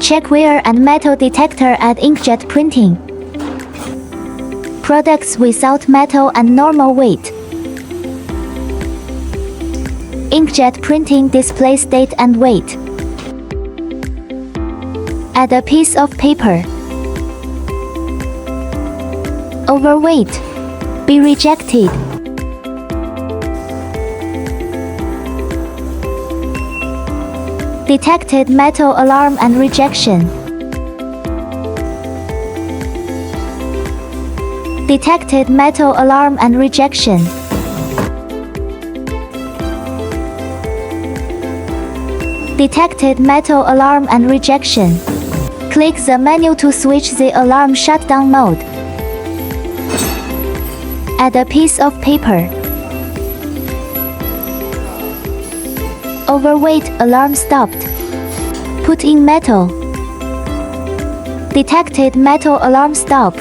Checkweigher and metal detector at inkjet printing. Products without metal and normal weight. Inkjet printing displays date and weight. Add a piece of paper. Overweight. Be rejected. Detected metal alarm and rejection. Detected metal alarm and rejection. Detected metal alarm and rejection. Click the menu to switch the alarm shutdown mode. Add a piece of paper. Overweight, alarm stopped. Put in metal. Detected metal alarm stop.